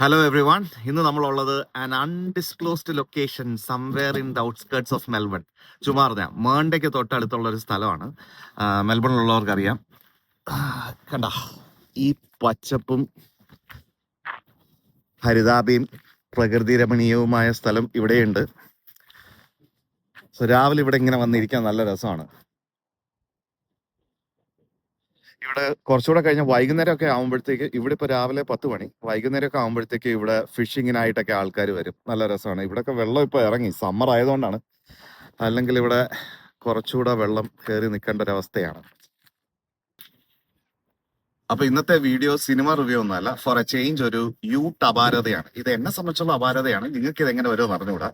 Hello every one. ഇന്ന് നമ്മളുള്ളത് an undisclosed location somewhere in the outskirts of Melbourne. ചുമാർന്ന മേണ്ടയ്ക്ക് തൊട്ടടുത്തുള്ള ഒരു സ്ഥലമാണ്. മെൽബണിലുള്ളവർക്ക് അറിയാം. കണ്ട ഈ പച്ചപ്പും ഹരിതാഭയും പ്രകൃതി രമണീയവുമായ സ്ഥലം ഇവിടെയുണ്ട്. സോ രാവിലെ ഇവിടെ ഇങ്ങനെ വന്നിരിക്കാൻ നല്ല രസമാണ്. ഇവിടെ കുറച്ചുകൂടെ കഴിഞ്ഞ വൈകുന്നേരം ഒക്കെ ആകുമ്പോഴത്തേക്ക്, ഇവിടെ ഇപ്പോൾ രാവിലെ 10 മണി, വൈകുന്നേരം ഒക്കെ ആകുമ്പോഴത്തേക്ക് ഇവിടെ ഫിഷിങ്ങിനായിട്ടൊക്കെ ആൾക്കാർ വരും. നല്ല രസമാണ്. ഇവിടെയൊക്കെ വെള്ളം ഇപ്പോൾ ഇറങ്ങി, സമ്മർ ആയതുകൊണ്ടാണ്. അല്ലെങ്കിൽ ഇവിടെ കുറച്ചുകൂടെ വെള്ളം കയറി നിൽക്കേണ്ട ഒരവസ്ഥയാണ്. അപ്പൊ ഇന്നത്തെ വീഡിയോ സിനിമ റിവ്യൂ ഒന്നുമല്ല. ഫോർ എ ചേഞ്ച് ഒരു യൂട്ട് അപാരതയാണ്. ഇത് എന്നെ സംബന്ധിച്ചുള്ള അപാരതയാണ്. നിങ്ങൾക്ക് ഇത് എങ്ങനെ വരുമോ അറിഞ്ഞുകൂടാ.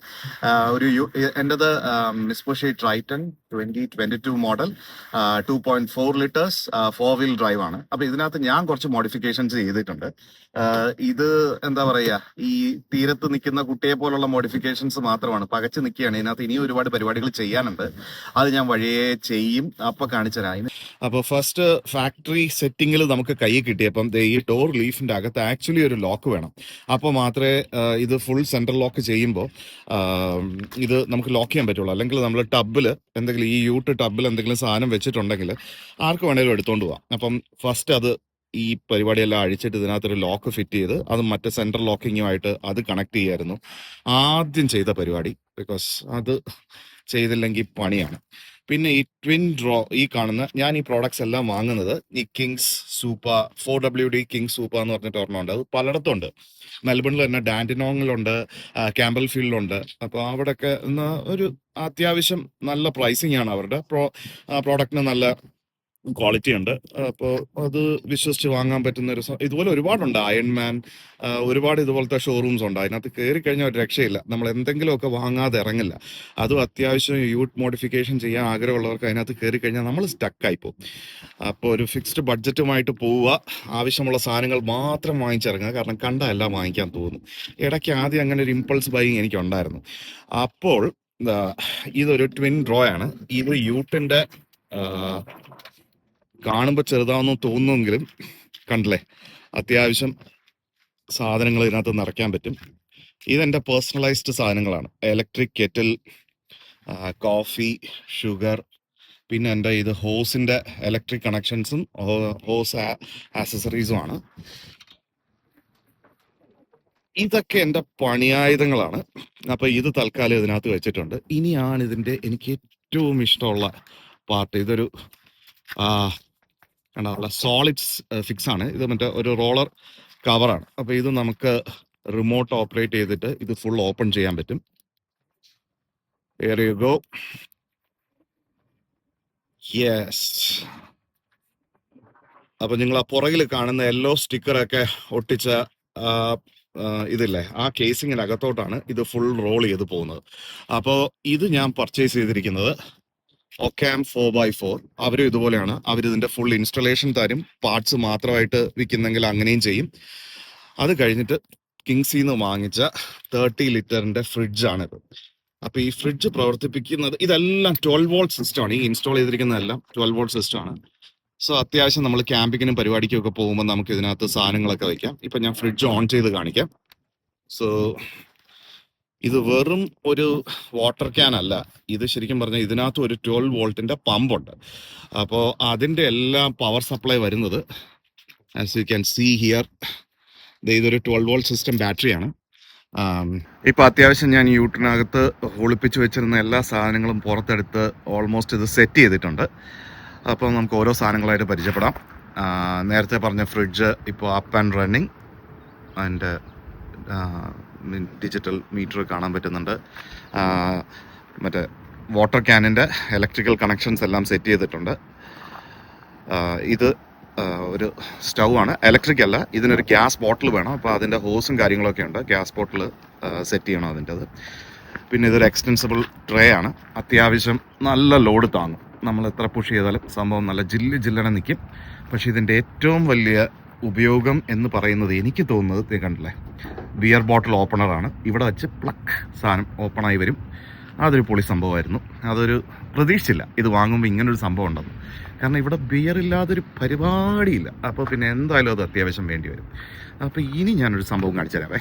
എൻ്റെത് മിസ്പുഷി ട്രൈറ്റൺ 2022 മോഡൽ 2.4 ലിറ്റേഴ്സ് 4-വീൽ ഡ്രൈവ് ആണ്. അപ്പൊ ഇതിനകത്ത് ഞാൻ കുറച്ച് മോഡിഫിക്കേഷൻസ് ചെയ്തിട്ടുണ്ട്. ഇത് എന്താ പറയാ, ഈ തീരത്ത് നിൽക്കുന്ന കുട്ടിയെ പോലുള്ള മോഡിഫിക്കേഷൻസ് മാത്രമാണ്. പകച്ചു നിൽക്കുകയാണ്. ഇതിനകത്ത് ഇനിയും ഒരുപാട് പരിപാടികൾ ചെയ്യാനുണ്ട്. അത് ഞാൻ വഴിയേ ചെയ്യും. അപ്പൊ കാണിച്ചു തരാം. അപ്പോൾ ഫസ്റ്റ് ഫാക്ടറി സെറ്റിങ്ങിൽ നമുക്ക് കൈ കിട്ടിയപ്പം ഈ ഡോർ ലീഫിന്റെ അകത്ത് ആക്ച്വലി ഒരു ലോക്ക് വേണം. അപ്പോൾ മാത്രമേ ഇത് ഫുൾ സെൻട്രൽ ലോക്ക് ചെയ്യുമ്പോൾ ഇത് നമുക്ക് ലോക്ക് ചെയ്യാൻ പറ്റുള്ളൂ. അല്ലെങ്കിൽ നമ്മൾ ടബിൽ എന്തെങ്കിലും, ഈ യൂട്ട് ടബിൽ എന്തെങ്കിലും സാധനം വെച്ചിട്ടുണ്ടെങ്കിൽ ആർക്ക് വേണേലും എടുത്തോണ്ട് പോവാം. അപ്പം ഫസ്റ്റ് അത് ഈ പരിപാടിയെല്ലാം അഴിച്ചിട്ട് ഇതിനകത്തൊരു ലോക്ക് ഫിറ്റ് ചെയ്ത് അത് മറ്റേ സെൻട്രൽ ലോക്കിങ്ങുമായിട്ട് അത് കണക്ട് ചെയ്യായിരുന്നു ആദ്യം ചെയ്ത പരിപാടി. ബിക്കോസ് അത് ചെയ്തില്ലെങ്കിൽ പണിയാണ്. പിന്നെ ഈ ട്വിൻ ഡ്രോ, ഈ കാണുന്ന, ഞാൻ ഈ പ്രോഡക്ട്സ് എല്ലാം വാങ്ങുന്നത് ഈ കിങ്സ് സൂപ്പ 4WD കിങ് സൂപ്പ എന്ന് പറഞ്ഞിട്ട് ഒരെണ്ണമുണ്ട്. അത് പലയിടത്തും ഉണ്ട്. മെൽബണിൽ തന്നെ ഡാൻഡിനോങ്ങിലുണ്ട്, ക്യാമ്പൽ ഫീൽഡിലുണ്ട്. അപ്പോൾ അവിടെയൊക്കെ ഒരു അത്യാവശ്യം നല്ല പ്രൈസിങ് ആണ് അവരുടെ. പ്രോഡക്റ്റിന് നല്ല ക്വാളിറ്റി ഉണ്ട്. അപ്പോൾ അത് വിശ്വസിച്ച് വാങ്ങാൻ പറ്റുന്ന ഒരു ഇതുപോലെ ഒരുപാടുണ്ട്. അയൺമാൻ, ഒരുപാട് ഇതുപോലത്തെ ഷോറൂംസ് ഉണ്ട്. അതിനകത്ത് കയറി കഴിഞ്ഞാൽ ഒരു രക്ഷയില്ല. നമ്മൾ എന്തെങ്കിലുമൊക്കെ വാങ്ങാതെ ഇറങ്ങില്ല. അതും അത്യാവശ്യം യൂട്ട് മോഡിഫിക്കേഷൻ ചെയ്യാൻ ആഗ്രഹമുള്ളവർക്ക് അതിനകത്ത് കയറി കഴിഞ്ഞാൽ നമ്മൾ സ്റ്റക്കായി പോകും. അപ്പോൾ ഒരു ഫിക്സ്ഡ് ബഡ്ജറ്റുമായിട്ട് പോവുക, ആവശ്യമുള്ള സാധനങ്ങൾ മാത്രം വാങ്ങിച്ചിറങ്ങുക. കാരണം കണ്ട എല്ലാം വാങ്ങിക്കാൻ തോന്നും. ഇടയ്ക്ക് ആദ്യം അങ്ങനെ ഒരു ഇമ്പൾസ് ബൈയിങ് എനിക്കുണ്ടായിരുന്നു. അപ്പോൾ ഇതൊരു ട്വിൻ ഡ്രോ ആണ്. ഇത് യൂട്ടിൻ്റെ കാണുമ്പോൾ ചെറുതാണെന്ന് തോന്നുമെങ്കിലും കണ്ടില്ലേ, അത്യാവശ്യം സാധനങ്ങൾ ഇതിനകത്ത് നിറയ്ക്കാൻ പറ്റും. ഇതെൻ്റെ പേഴ്സണലൈസ്ഡ് സാധനങ്ങളാണ്. ഇലക്ട്രിക് കെറ്റിൽ, കോഫി, ഷുഗർ, പിന്നെ എൻ്റെ ഇത് ഹോസിൻ്റെ ഇലക്ട്രിക് കണക്ഷൻസും ഹോസ് ആക്സസറീസും ആണ്. ഇതൊക്കെ എൻ്റെ പണിയായുധങ്ങളാണ്. അപ്പോൾ ഇത് തൽക്കാലം ഇതിനകത്ത് വെച്ചിട്ടുണ്ട്. ഇനിയാണ് ഇതിൻ്റെ എനിക്ക് ഏറ്റവും ഇഷ്ടമുള്ള പാർട്ട്. ഇതൊരു കണ്ടാ സോളിഡ്സ് ഫിക്സ് ആണ്. ഇത് മറ്റേ ഒരു റോളർ കവറാണ്. അപ്പോൾ ഇത് നമുക്ക് റിമോട്ട് ഓപ്പറേറ്റ് ചെയ്തിട്ട് ഇത് ഫുൾ ഓപ്പൺ ചെയ്യാൻ പറ്റും. Here you go. യെസ്. അപ്പോൾ നിങ്ങൾ ആ പുറകിൽ കാണുന്ന യെല്ലോ സ്റ്റിക്കറൊക്കെ ഒട്ടിച്ച ഇതില്ലേ, ആ കേസിങ്ങിനകത്തോട്ടാണ് ഇത് ഫുൾ റോൾ ചെയ്ത് പോകുന്നത്. അപ്പോൾ ഇത് ഞാൻ പർച്ചേസ് ചെയ്തിരിക്കുന്നത് ഒക്കാം 4x4. അവരും ഇതുപോലെയാണ്. അവരിതിൻ്റെ ഫുൾ ഇൻസ്റ്റലേഷൻ തരും. പാർട്സ് മാത്രമായിട്ട് വിൽക്കുന്നെങ്കിൽ അങ്ങനെയും ചെയ്യും. അത് കഴിഞ്ഞിട്ട് കിങ്സിന്ന് വാങ്ങിച്ച 30 ലിറ്ററിൻ്റെ ഫ്രിഡ്ജാണിത്. അപ്പോൾ ഈ ഫ്രിഡ്ജ് പ്രവർത്തിപ്പിക്കുന്നത് ഇതെല്ലാം 12 വോൾട്ട് സിസ്റ്റമാണ്. ഈ ഇൻസ്റ്റാൾ ചെയ്തിരിക്കുന്നതെല്ലാം 12 വോൾട്ട് സിസ്റ്റമാണ്. സോ അത്യാവശ്യം നമ്മൾ ക്യാമ്പിങ്ങിനും പരിപാടിക്കും ഒക്കെ പോകുമ്പോൾ നമുക്ക് ഇതിനകത്ത് സാധനങ്ങളൊക്കെ വയ്ക്കാം. ഇപ്പം ഞാൻ ഫ്രിഡ്ജ് ഓൺ ചെയ്ത് കാണിക്കാം. സോ ഇത് വെറും ഒരു വാട്ടർ ക്യാൻ അല്ല. ഇത് ശരിക്കും പറഞ്ഞാൽ ഇതിനകത്ത് ഒരു 12 വോൾട്ടിൻ്റെ പമ്പുണ്ട്. അപ്പോൾ അതിൻ്റെ എല്ലാം പവർ സപ്ലൈ വരുന്നത് as you can see here. ഇതൊരു 12 വോൾട്ട് സിസ്റ്റം ബാറ്ററിയാണ്. ഇപ്പോൾ അത്യാവശ്യം ഞാൻ യൂട്ടിനകത്ത് ഒളിപ്പിച്ച് വെച്ചിരുന്ന എല്ലാ സാധനങ്ങളും പുറത്തെടുത്ത് ഓൾമോസ്റ്റ് ഇത് സെറ്റ് ചെയ്തിട്ടുണ്ട്. അപ്പോൾ നമുക്ക് ഓരോ സാധനങ്ങളായിട്ട് പരിചയപ്പെടാം. നേരത്തെ പറഞ്ഞ ഫ്രിഡ്ജ് ഇപ്പോൾ അപ്പ് ആൻഡ് റണ്ണിങ്. അതിൻ്റെ ഡിജിറ്റൽ മീറ്റർ കാണാൻ പറ്റുന്നുണ്ട്. മറ്റേ വാട്ടർ ക്യാനിൻ്റെ ഇലക്ട്രിക്കൽ കണക്ഷൻസ് എല്ലാം സെറ്റ് ചെയ്തിട്ടുണ്ട്. ഇത് ഒരു സ്റ്റൗ ആണ്, ഇലക്ട്രിക് അല്ല. ഇതിനൊരു ഗ്യാസ് ബോട്ടിൽ വേണം. അപ്പോൾ അതിൻ്റെ ഹോസും കാര്യങ്ങളൊക്കെ ഉണ്ട്. ഗ്യാസ് ബോട്ടിൽ സെറ്റ് ചെയ്യണം അതിൻ്റെത്. പിന്നെ ഇതൊരു എക്സ്റ്റൻസിബിൾ ട്രേ ആണ്. അത്യാവശ്യം നല്ല ലോഡ് താങ്ങും. നമ്മൾ എത്ര പുഷ് ചെയ്താലും സംഭവം നല്ല ജില്ലനെ നിൽക്കും. പക്ഷേ ഇതിൻ്റെ ഏറ്റവും വലിയ ഉപയോഗം എന്ന് പറയുന്നത്, എനിക്ക് തോന്നുന്നത് കണ്ടില്ലേ, ബിയർ ബോട്ടിൽ ഓപ്പണറാണ്. ഇവിടെ വെച്ച് പ്ലക്ക് സാധനം ഓപ്പണായി വരും. അതൊരു പൊളി സംഭവമായിരുന്നു. അതൊരു പ്രതീക്ഷിച്ചില്ല ഇത് വാങ്ങുമ്പോൾ ഇങ്ങനൊരു സംഭവം ഉണ്ടെന്ന്. കാരണം ഇവിടെ ബിയർ ഇല്ലാതൊരു പരിപാടിയില്ല. അപ്പോൾ പിന്നെ എന്തായാലും അത് അത്യാവശ്യം വേണ്ടി വരും. അപ്പോൾ ഇനി ഞാനൊരു സംഭവം കാണിച്ചു തരാവേ.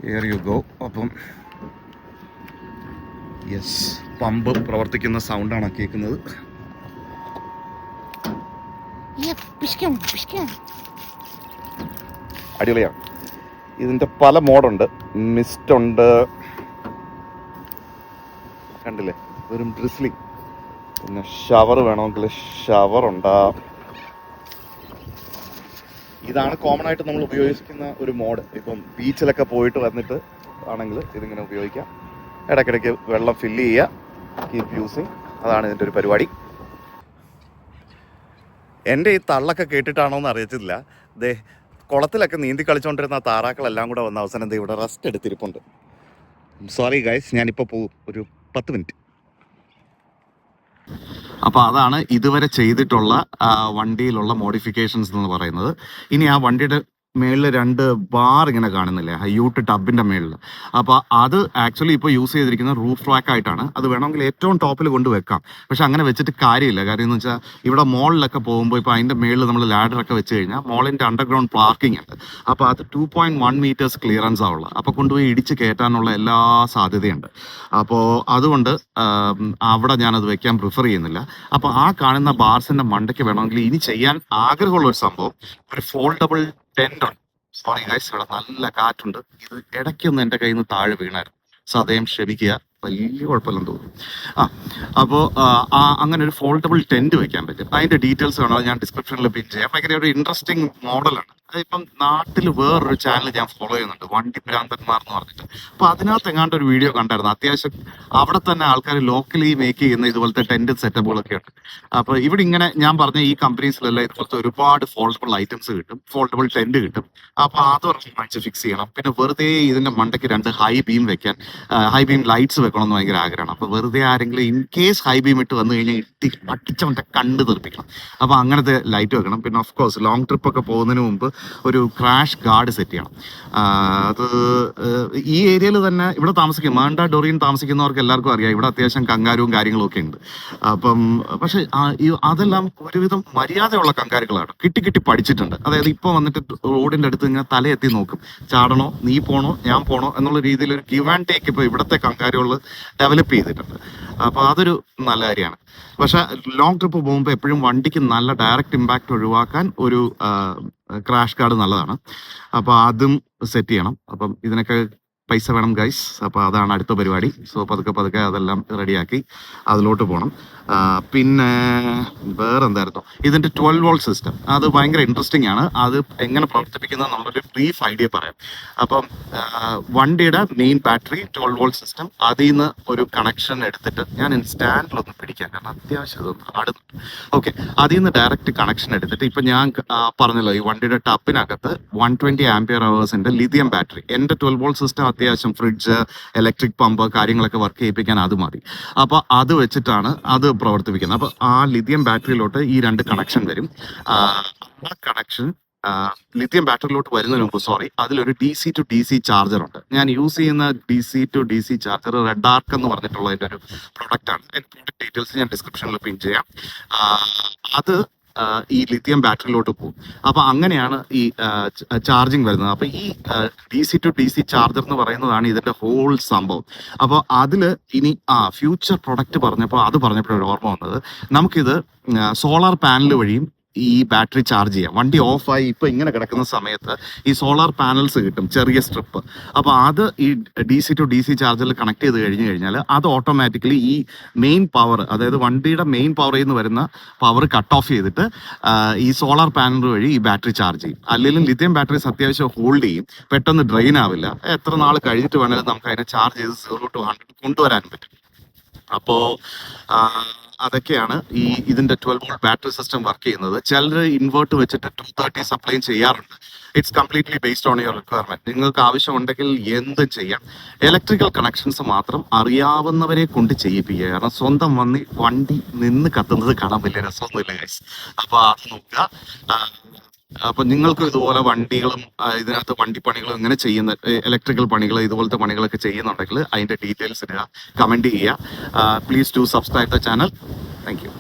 Here you go. അപ്പം യെസ്, പമ്പ് പ്രവർത്തിക്കുന്ന സൗണ്ടാണ് കേൾക്കുന്നത്. അടിപൊളിയാണ്. ഇതിൻ്റെ പല മോഡുണ്ട്. മിസ്റ്റ് ഉണ്ട്, കണ്ടില്ലേ, വെറും ഡ്രിസ്ലിംഗ്. പിന്നെ ഷവർ വേണമെങ്കിൽ ഷവറുണ്ട്. ഇതാണ് കോമൺ ആയിട്ട് നമ്മൾ ഉപയോഗിക്കുന്ന ഒരു മോഡ്. ഇപ്പം ബീച്ചിലൊക്കെ പോയിട്ട് വന്നിട്ട് ആണെങ്കിൽ ഇതിങ്ങനെ ഉപയോഗിക്കാം. ഇടയ്ക്കിടയ്ക്ക് വെള്ളം ഫില്ല് ചെയ്യുക, കീപ് യൂസിങ്. അതാണ് ഇതിൻ്റെ ഒരു പരിപാടി. എൻ്റെ ഈ തള്ളൊക്കെ കേട്ടിട്ടാണോ എന്ന് അറിയത്തില്ല. ദേ കുളത്തിലൊക്കെ നീന്തി കളിച്ചുകൊണ്ടിരുന്ന താറാക്കളെല്ലാം കൂടെ വന്ന അവസാനം ദേ ഇവിടെ റെസ്റ്റ് എടുത്തിരിപ്പുണ്ട്. സോറി ഗൈസ്, ഞാനിപ്പോൾ പോകും, ഒരു 10 മിനിറ്റ്. അപ്പോൾ അതാണ് ഇതുവരെ ചെയ്തിട്ടുള്ള വണ്ടിയിലുള്ള മോഡിഫിക്കേഷൻസ് എന്ന് പറയുന്നത്. ഇനി ആ വണ്ടിയുടെ മേളിൽ 2 ബാർ ഇങ്ങനെ കാണുന്നില്ലേ, യൂട്ട് ടബിൻ്റെ മേളിൽ. അപ്പോൾ അത് ആക്ച്വലി ഇപ്പോൾ യൂസ് ചെയ്തിരിക്കുന്ന റൂഫ് റാക്ക് ആയിട്ടാണ്. അത് വേണമെങ്കിൽ ഏറ്റവും ടോപ്പിൽ കൊണ്ട് വെക്കാം, പക്ഷെ അങ്ങനെ വെച്ചിട്ട് കാര്യമില്ല. കാര്യം എന്ന് വെച്ചാൽ ഇവിടെ മോളിലൊക്കെ പോകുമ്പോൾ ഇപ്പോൾ അതിൻ്റെ മേളിൽ നമ്മൾ ലാഡറൊക്കെ വെച്ച് കഴിഞ്ഞാൽ മോളിൻ്റെ അണ്ടർഗ്രൗണ്ട് പാർക്കിംഗ് ഉണ്ട്. അപ്പോൾ അത് 2.1 മീറ്റേഴ്സ് ക്ലിയറൻസ് ആവുള്ള. അപ്പോൾ കൊണ്ടുപോയി ഇടിച്ച് കയറ്റാനുള്ള എല്ലാ സാധ്യതയുണ്ട്. അപ്പോൾ അതുകൊണ്ട് അവിടെ ഞാനത് വെക്കാൻ പ്രിഫർ ചെയ്യുന്നില്ല. അപ്പോൾ ആ കാണുന്ന ബാർസിൻ്റെ മണ്ടയ്ക്ക് വേണമെങ്കിൽ ഇനി ചെയ്യാൻ ആഗ്രഹമുള്ള ഒരു സംഭവം, ഒരു ഫോൾഡബിൾ ടെന്റ് ഉണ്ട്. സോറി ഗൈസ്, ഇവിടെ നല്ല കാറ്റുണ്ട്. ഇത് ഇടയ്ക്കൊന്ന് എൻ്റെ കയ്യിൽ നിന്ന് താഴെ വീണായിരുന്നു. സദയം ക്ഷമിക്കുക, വലിയ കുഴപ്പമില്ലെന്ന് തോന്നുന്നു. അപ്പോൾ അങ്ങനെ ഒരു ഫോൾഡബിൾ ടെന്റ് വെക്കാൻ പറ്റും. അതിൻ്റെ ഡീറ്റെയിൽസ് വേണം, ഞാൻ ഡിസ്ക്രിപ്ഷനിൽ പിൻ ചെയ്യാം. ഭയങ്കര ഒരു ഇൻട്രസ്റ്റിംഗ് മോഡലാണ്. അതിപ്പം നാട്ടിൽ വേറൊരു ചാനൽ ഞാൻ ഫോളോ ചെയ്യുന്നുണ്ട്, വണ്ടി ഭ്രാന്തന്മാർ എന്ന് പറഞ്ഞിട്ട്. അപ്പോൾ അതിനകത്ത് എങ്ങാണ്ട് ഒരു വീഡിയോ കണ്ടായിരുന്നു. അത്യാവശ്യം അവിടെ തന്നെ ആൾക്കാർ ലോക്കലി മേക്ക് ചെയ്യുന്ന ഇതുപോലത്തെ ടെന്റ് സെറ്റപ്പുകളൊക്കെ ഉണ്ട്. അപ്പോൾ ഇവിടെ ഇങ്ങനെ ഞാൻ പറഞ്ഞ ഈ കമ്പനീസിലെല്ലാം ഇതുപോലത്തെ ഒരുപാട് ഫോൾഡബിൾ ഐറ്റംസ് കിട്ടും, ഫോൾഡബിൾ ടെന്റ് കിട്ടും. അപ്പോൾ അത് വാങ്ങിച്ച് ഫിക്സ് ചെയ്യണം. പിന്നെ വെറുതെ ഇതിൻ്റെ മണ്ടയ്ക്ക് 2 ഹൈ ബീം വെക്കാൻ, ഹൈ ബീം ലൈറ്റ്സ് വെക്കണമെന്ന് ഭയങ്കര ആഗ്രഹമാണ്. അപ്പോൾ വെറുതെ ആരെങ്കിലും ഇൻ കേസ് ഹൈ ബീം ഇട്ട് വന്നു കഴിഞ്ഞാൽ അടിച്ചവൻ്റെ കണ്ണ് തെറിപ്പിക്കണം. അപ്പോൾ അങ്ങനത്തെ ലൈറ്റ് വെക്കണം. പിന്നെ ഓഫ് കോഴ്സ് ലോങ് ട്രിപ്പൊക്കെ പോകുന്നതിന് മുമ്പ് ഒരു ക്രാഷ് ഗാർഡ് സെറ്റ് ചെയ്യണം. അത് ഈ ഏരിയയിൽ തന്നെ ഇവിടെ മാണ്ട ഡൊറിയൻ താമസിക്കുന്നവർക്ക് എല്ലാവർക്കും അറിയാം, ഇവിടെ അത്യാവശ്യം കങ്കാരുവും കാര്യങ്ങളും ഒക്കെ ഉണ്ട്. അപ്പം പക്ഷെ അതെല്ലാം ഒരുവിധം മര്യാദയുള്ള കങ്കാരുകളാണ്. കിട്ടി പഠിച്ചിട്ടുണ്ട്. അതായത് ഇപ്പോൾ വന്നിട്ട് റോഡിൻ്റെ അടുത്ത് ഇങ്ങനെ തലയെത്തി നോക്കും, ചാടണോ, നീ പോണോ, ഞാൻ പോണോ എന്നുള്ള രീതിയിൽ ഒരു ഗിവ് ആൻഡ് ടേക്ക് ഇപ്പോൾ ഇവിടുത്തെ കങ്കാരുകൾ ഡെവലപ്പ് ചെയ്തിട്ടുണ്ട്. അപ്പോൾ അതൊരു നല്ല കാര്യമാണ്. പക്ഷെ ലോങ് ട്രിപ്പ് പോകുമ്പോൾ എപ്പോഴും വണ്ടിക്ക് നല്ല ഡയറക്റ്റ് ഇമ്പാക്റ്റ് ഒഴിവാക്കാൻ ഒരു ക്രാഷ് ഗാർഡ് നല്ലതാണ്. അപ്പോൾ അതും സെറ്റ് ചെയ്യണം. അപ്പം ഇതിനൊക്കെ പൈസ വേണം ഗൈസ്. അപ്പോൾ അതാണ് അടുത്ത പരിപാടി. സോ പതുക്കെ അതെല്ലാം റെഡിയാക്കി അതിലോട്ട് പോകണം. പിന്നെ വേറെ എന്തായിരുന്നു, ഇതിൻ്റെ 12 വോൾട്ട് സിസ്റ്റം, അത് ഭയങ്കര ഇൻട്രസ്റ്റിംഗ് ആണ്. അത് എങ്ങനെ പ്രവർത്തിപ്പിക്കുന്നത് എന്നുള്ളൊരു ബ്രീഫ് ഐഡിയ പറയാം. അപ്പം വണ്ടിയുടെ മെയിൻ ബാറ്ററി 12 വോൾട്ട് സിസ്റ്റം, അതിൽ നിന്ന് ഒരു കണക്ഷൻ എടുത്തിട്ട് ഞാൻ സ്റ്റാൻഡിലൊന്ന് പിടിക്കാൻ, കാരണം അത്യാവശ്യം ഇതൊന്ന് അടുത്ത്. ഓക്കെ, അതിൽ നിന്ന് ഡയറക്റ്റ് കണക്ഷൻ എടുത്തിട്ട് ഇപ്പം ഞാൻ പറഞ്ഞല്ലോ, ഈ വണ്ടിയുടെ ടബിനകത്ത് 120 ആംപിയർ അവേഴ്സിൻ്റെ ലിഥിയം ബാറ്ററി. എൻ്റെ 12 വോൾട്ട് സിസ്റ്റം അത്യാവശ്യം ഫ്രിഡ്ജ്, ഇലക്ട്രിക് പമ്പ് കാര്യങ്ങളൊക്കെ വർക്ക് ചെയ്യിപ്പിക്കാൻ അത് മതി. അപ്പോൾ അത് വെച്ചിട്ടാണ് അത് പ്രവർത്തിപ്പിക്കുന്നത്. അപ്പോൾ ആ ലിഥിയം ബാറ്ററിയിലോട്ട് ഈ 2 കണക്ഷൻ വരും. ആ കണക്ഷൻ ലിഥിയം ബാറ്ററിയിലോട്ട് വരുന്നതിന് മുമ്പ് അതിലൊരു DC to DC ചാർജർ ഉണ്ട്. ഞാൻ യൂസ് ചെയ്യുന്ന DC to DC charger Redarc എന്ന് പറഞ്ഞിട്ടുള്ളതിൻ്റെ ഒരു പ്രൊഡക്റ്റാണ്. അതിൻ്റെ പ്രൊഡക്റ്റ് ഡീറ്റെയിൽസ് ഞാൻ ഡിസ്ക്രിപ്ഷനിൽ പിൻ ചെയ്യാം. അത് ഈ ലിഥിയം ബാറ്ററിയിലോട്ട് പോകും. അപ്പോൾ അങ്ങനെയാണ് ഈ ചാർജിങ് വരുന്നത്. അപ്പോൾ ഈ DC to DC ചാർജർ എന്ന് പറയുന്നതാണ് ഇതിൻ്റെ ഹോൾ സംഭവം. അപ്പോൾ അതിൽ ഇനി ഫ്യൂച്ചർ പ്രൊഡക്റ്റ് പറഞ്ഞപ്പോഴൊരു ഓർമ്മ വന്നത്, നമുക്കിത് സോളാർ പാനൽ വഴിയും ഈ ബാറ്ററി ചാർജ് ചെയ്യാം. വണ്ടി ഓഫായി ഇപ്പോൾ ഇങ്ങനെ കിടക്കുന്ന സമയത്ത് ഈ സോളാർ പാനൽസ് കിട്ടും, ചെറിയ സ്ട്രിപ്പ്. അപ്പോൾ അത് ഈ DC to DC ചാർജറിൽ കണക്ട് ചെയ്ത് കഴിഞ്ഞാൽ അത് ഓട്ടോമാറ്റിക്കലി ഈ മെയിൻ പവർ, അതായത് വണ്ടിയുടെ മെയിൻ പവറിൽ നിന്ന് വരുന്ന പവർ കട്ട് ഓഫ് ചെയ്തിട്ട് ഈ സോളാർ പാനൽ വഴി ഈ ബാറ്ററി ചാർജ് ചെയ്യും. അല്ലെങ്കിൽ ലിഥിയം ബാറ്ററീസ് അത്യാവശ്യം ഹോൾഡ് ചെയ്യും, പെട്ടെന്ന് ഡ്രെയിൻ ആവില്ല. എത്ര നാൾ കഴിഞ്ഞിട്ട് വേണമെങ്കിലും നമുക്ക് അതിനെ ചാർജ് ചെയ്ത് 0 to 100 കൊണ്ടുവരാൻ പറ്റും. അപ്പോൾ അതൊക്കെയാണ് ഇതിന്റെ 12 വോൾട്ട് ബാറ്ററി സിസ്റ്റം വർക്ക് ചെയ്യുന്നത്. ചിലർ ഇൻവേർട്ട് വെച്ചിട്ട് 230 സപ്ലൈ ചെയ്യാറുണ്ട്. It's completely based on your requirement. നിങ്ങൾക്ക് ആവശ്യമുണ്ടെങ്കിൽ എന്തും ചെയ്യാം. ഇലക്ട്രിക്കൽ കണക്ഷൻസ് മാത്രം അറിയാവുന്നവരെ കൊണ്ട് ചെയ്യിപ്പിക്കുക. കാരണം സ്വന്തം വണ്ടി നിന്ന് കത്തുന്നത് കാണാൻ വലിയ രസമൊന്നുമില്ല ഗൈസ്. അപ്പോൾ അത് നോക്കുക. അപ്പൊ നിങ്ങൾക്ക് ഇതുപോലെ വണ്ടികളും ഇതിനകത്ത് വണ്ടിപ്പണികളും ഇങ്ങനെ ചെയ്യുന്ന ഇലക്ട്രിക്കൽ പണികൾ, ഇതുപോലത്തെ പണികളൊക്കെ ചെയ്യുന്നുണ്ടെങ്കിൽ അതിന്റെ ഡീറ്റെയിൽസ് ഇടുക, കമന്റ് ചെയ്യുക. Please do subscribe the channel. Thank you.